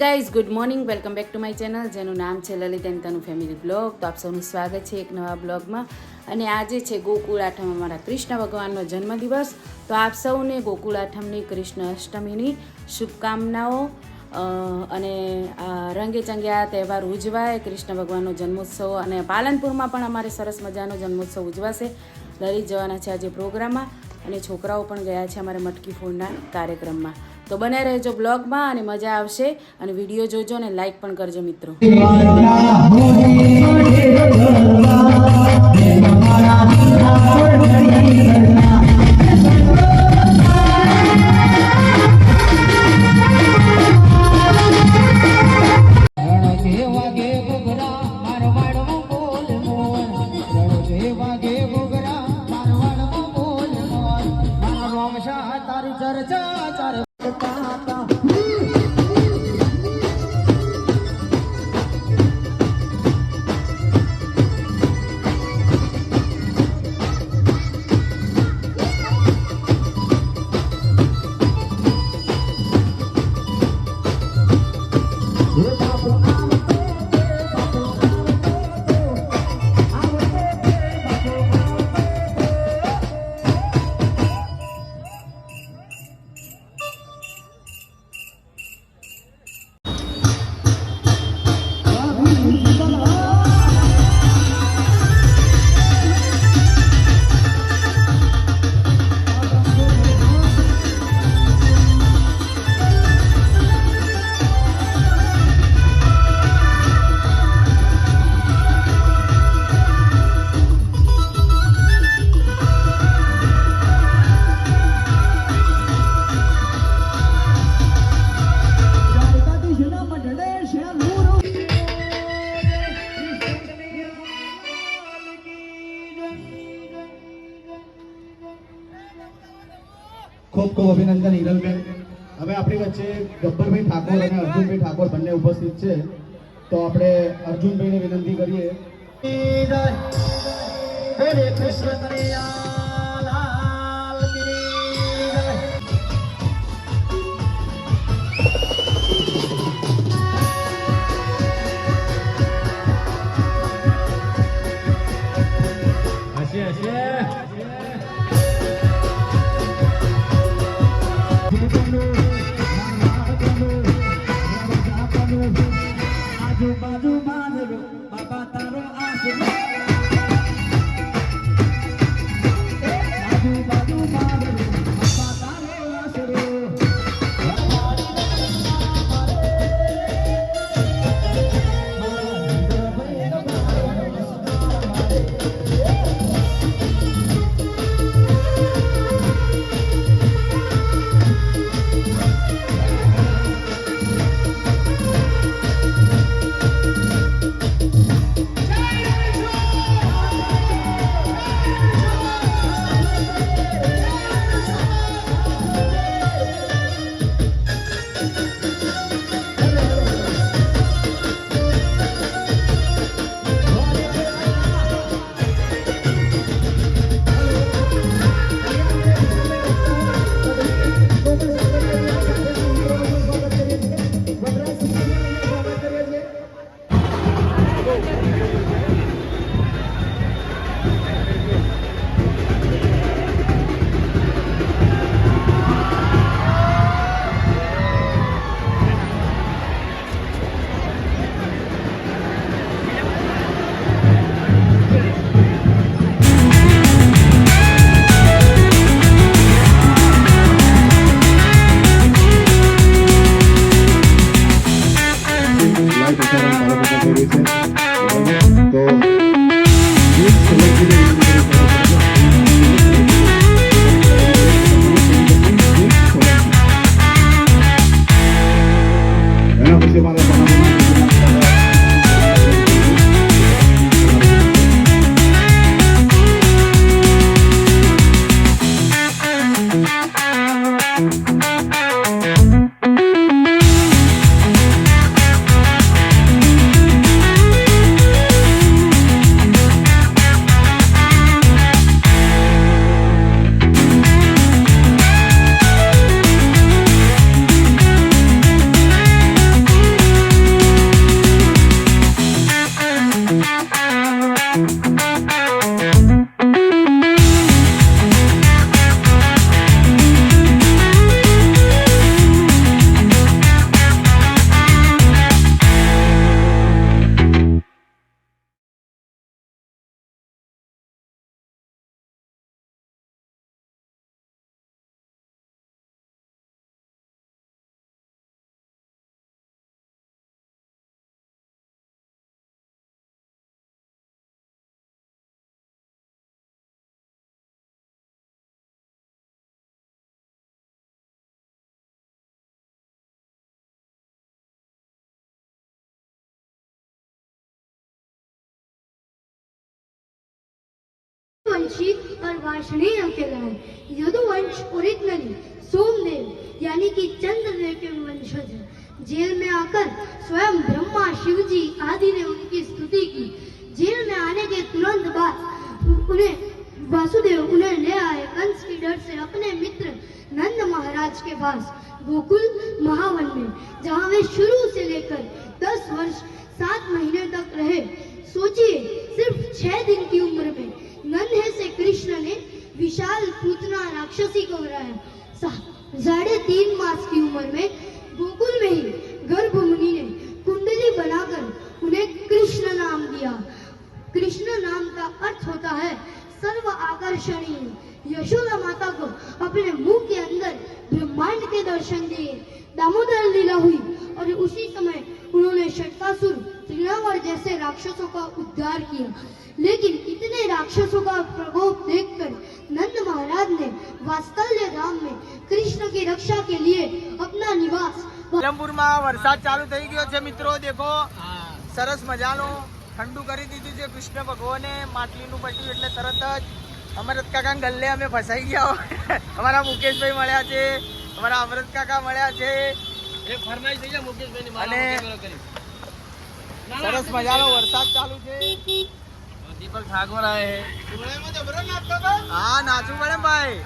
Guys, good morning. Welcome back to my channel જેનું નામ છે Lalit and Tanu family blog. તો આપ સૌનું સ્વાગત છે એક નવા બ્લોગમાં. અને આજે છે ગોકુળ આઠમ, અમારા કૃષ્ણ ભગવાનનો જન્મદિવસ. તો આપ સૌને ગોકુળ આઠમની, કૃષ્ણ અષ્ટમીની શુભકામનાઓ. અને રંગે ચંગ્યા તહેવાર ઉજવાય, કૃષ્ણ ભગવાનનો જન્મોત્સવ. અને પાલનપુરમાં પણ અમારે સરસ મજાનો જન્મોત્સવ ઉજવાશે. લલિત જવાના છે આજે પ્રોગ્રામમાં, અને છોકરાઓ પણ ગયા છે અમારે મટકી ફોડના કાર્યક્રમમાં. તો બને રહેજો બ્લોગમાં અને મજા આવશે. અને વિડીયો જોજો અને લાઈક પણ કરજો મિત્રો. ખૂબ ખૂબ અભિનંદન હિરલબેન. હવે આપણી વચ્ચે ગબ્બરભાઈ ઠાકોર અને અર્જુનભાઈ ઠાકોર બંને ઉપસ્થિત છે. તો આપણે અર્જુનભાઈને વિનંતી કરીએ. જય यदुवंशी और वार्ष्णेय कहलाए। यदुवंश ओरिजिनली सोमदेव यानी कि चंद्रदेव के वंशज हैं। जेल में आकर स्वयं ब्रह्मा शिव जी आदि ने उनकी स्तुति की। जेल में आने के तुरंत बाद वासुदेव उन्हें ले आए कंस की डर से अपने मित्र नंद महाराज के पास गोकुल महावन में, जहाँ वे शुरू से लेकर 10 वर्ष 7 महीने तक रहे। सोचिए, सिर्फ 6 दिन की उम्र में नन्हे से कृष्ण ने विशाल पूतना राक्षसी को हराया। 3.5 मास की उम्र में गोकुल में ही गर्भ मुनि ने कुंडली बनाकर उन्हें कृष्ण नाम दिया। कृष्ण नाम का अर्थ होता है सर्व आकर्षणीय। यशोदा माता को अपने मुंह के अंदर ब्रह्मांड के दर्शन दिए। दामोदर लीला हुई और उसी समय उन्होंने षट्कासुर, त्रिनावर जैसे राक्षसों का उद्धार किया। लेकिन इतने राक्षसों का प्रकोप देखकर नंद महाराज ने वात्सल्य धाम में कृष्ण की रक्षा के लिए अपना निवास પાલનપુર માં વરસાદ ચાલુ થઈ ગયો છે મિત્રો. દેખો સરસ મજાનું ઠંડુ કરી દીધું છે કૃષ્ણ ભગવાને માટલીનું પટ્યું એટલે તરત જ અમરત કાકા ગલ્લે અમે ફસાઈ ગયા. અમારા મુકેશભાઈ મળ્યા છે, અમારા અમરત કાકા મળ્યા છે અને સરસ મજાનો વરસાદ ચાલુ છે. દીપક ઠાકોર આવે. હા, નાચવું પડે ભાઈ.